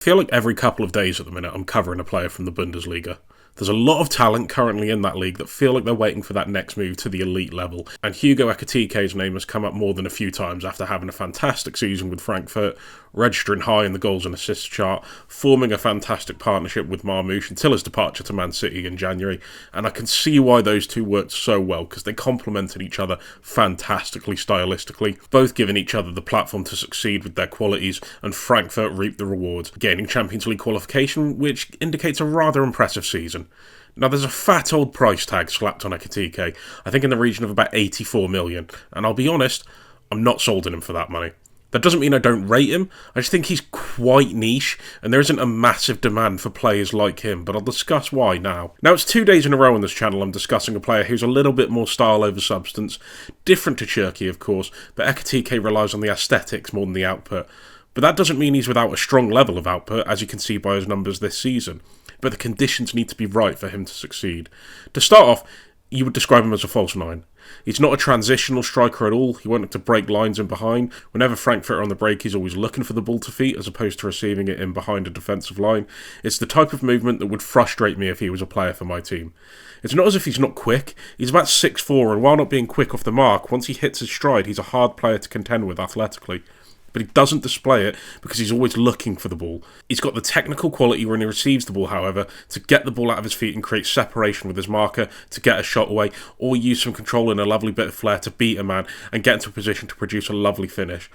I feel like every couple of days at the minute I'm covering a player from the Bundesliga. There's a lot of talent currently in that league that feel like they're waiting for that next move to the elite level, and Hugo Ekitike's name has come up more than a few times after having a fantastic season with Frankfurt, registering high in the goals and assists chart, forming a fantastic partnership with Marmoush until his departure to Man City in January, and I can see why those two worked so well because they complemented each other fantastically stylistically, both giving each other the platform to succeed with their qualities, and Frankfurt reaped the rewards, gaining Champions League qualification, which indicates a rather impressive season. Now, there's a fat old price tag slapped on Ekitike, I think in the region of about 84 million, and I'll be honest, I'm not sold on him for that money. That doesn't mean I don't rate him, I just think he's quite niche, and there isn't a massive demand for players like him, but I'll discuss why now. Now, it's 2 days in a row on this channel I'm discussing a player who's a little bit more style over substance, different to Cherki of course, but Ekitike relies on the aesthetics more than the output. But that doesn't mean he's without a strong level of output, as you can see by his numbers this season. But the conditions need to be right for him to succeed. To start off, you would describe him as a false nine. He's not a transitional striker at all. He won't look to break lines in behind. Whenever Frankfurt are on the break, he's always looking for the ball to feet as opposed to receiving it in behind a defensive line. It's the type of movement that would frustrate me if he was a player for my team. It's not as if he's not quick. He's about 6'4", and while not being quick off the mark, once he hits his stride, he's a hard player to contend with athletically. But he doesn't display it because he's always looking for the ball. He's got the technical quality when he receives the ball, however, to get the ball out of his feet and create separation with his marker to get a shot away, or use some control and a lovely bit of flair to beat a man and get into a position to produce a lovely finish.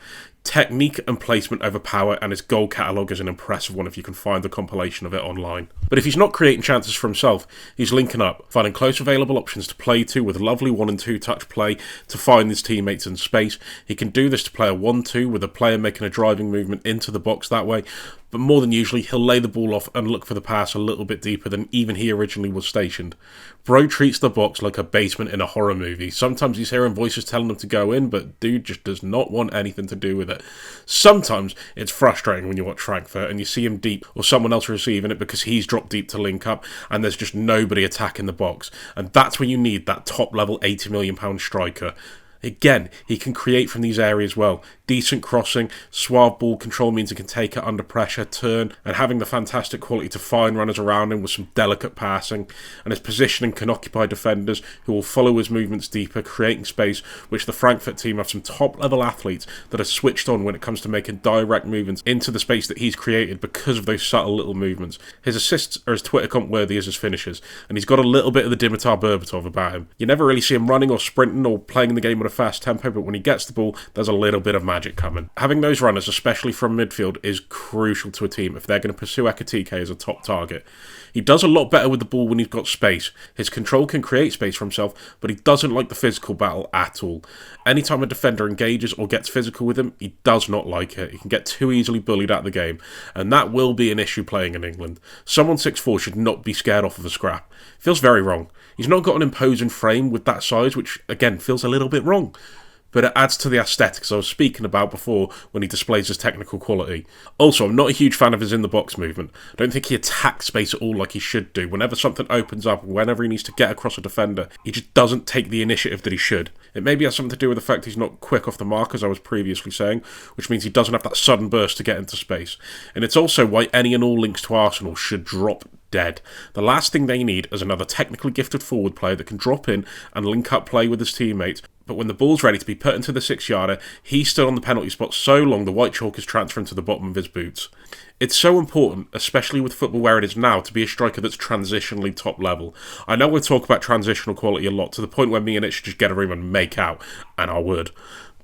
Technique and placement over power, and his goal catalogue is an impressive one if you can find the compilation of it online. But if he's not creating chances for himself, he's linking up, finding close available options to play to with lovely 1 and 2 touch play to find his teammates in space. He can do this to play a 1-2 with a player making a driving movement into the box that way, but more than usually he'll lay the ball off and look for the pass a little bit deeper than even he originally was stationed. Bro treats the box like a basement in a horror movie. Sometimes he's hearing voices telling him to go in, but dude just does not want anything to do with it. Sometimes it's frustrating when you watch Frankfurt and you see him deep or someone else receiving it because he's dropped deep to link up and there's just nobody attacking the box, and that's when you need that top level £80 million striker. Again, he can create from these areas well. Decent crossing, suave ball control means he can take it under pressure, turn, and having the fantastic quality to find runners around him with some delicate passing. And his positioning can occupy defenders who will follow his movements deeper, creating space, which the Frankfurt team have some top-level athletes that are switched on when it comes to making direct movements into the space that he's created because of those subtle little movements. His assists are as Twitter comp worthy as his finishes, and he's got a little bit of the Dimitar Berbatov about him. You never really see him running or sprinting or playing the game at a fast tempo, but when he gets the ball, there's a little bit of magic coming. Having those runners, especially from midfield, is crucial to a team if they're going to pursue Ekitike as a top target. He does a lot better with the ball when he's got space. His control can create space for himself, but he doesn't like the physical battle at all. Anytime a defender engages or gets physical with him, he does not like it. He can get too easily bullied out of the game, and that will be an issue playing in England. Someone 6'4" should not be scared off of a scrap. Feels very wrong. He's not got an imposing frame with that size, which again feels a little bit wrong. But it adds to the aesthetics I was speaking about before when he displays his technical quality. Also, I'm not a huge fan of his in-the-box movement. I don't think he attacks space at all like he should do. Whenever something opens up, whenever he needs to get across a defender, he just doesn't take the initiative that he should. It maybe has something to do with the fact he's not quick off the mark, as I was previously saying, which means he doesn't have that sudden burst to get into space. And it's also why any and all links to Arsenal should drop dead. The last thing they need is another technically gifted forward player that can drop in and link up play with his teammates, but when the ball's ready to be put into the 6-yarder, he's still on the penalty spot so long the white chalk is transferring to the bottom of his boots. It's so important, especially with football where it is now, to be a striker that's transitionally top level. I know we talk about transitional quality a lot, to the point where me and it should just get a room and make out, and I would.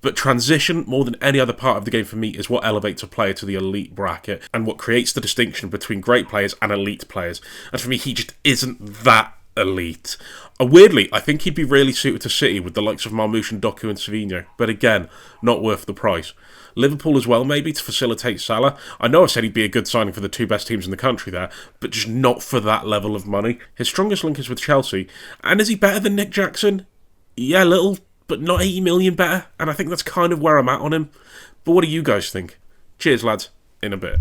But transition, more than any other part of the game for me, is what elevates a player to the elite bracket and what creates the distinction between great players and elite players. And for me, he just isn't that elite. Weirdly, I think he'd be really suited to City with the likes of Marmoush and Doku and Savinho, but again, not worth the price. Liverpool as well, maybe, to facilitate Salah. I know I said he'd be a good signing for the two best teams in the country there, but just not for that level of money. His strongest link is with Chelsea, and is he better than Nick Jackson? Yeah, a little, but not 80 million better, and I think that's kind of where I'm at on him. But what do you guys think? Cheers, lads. In a bit.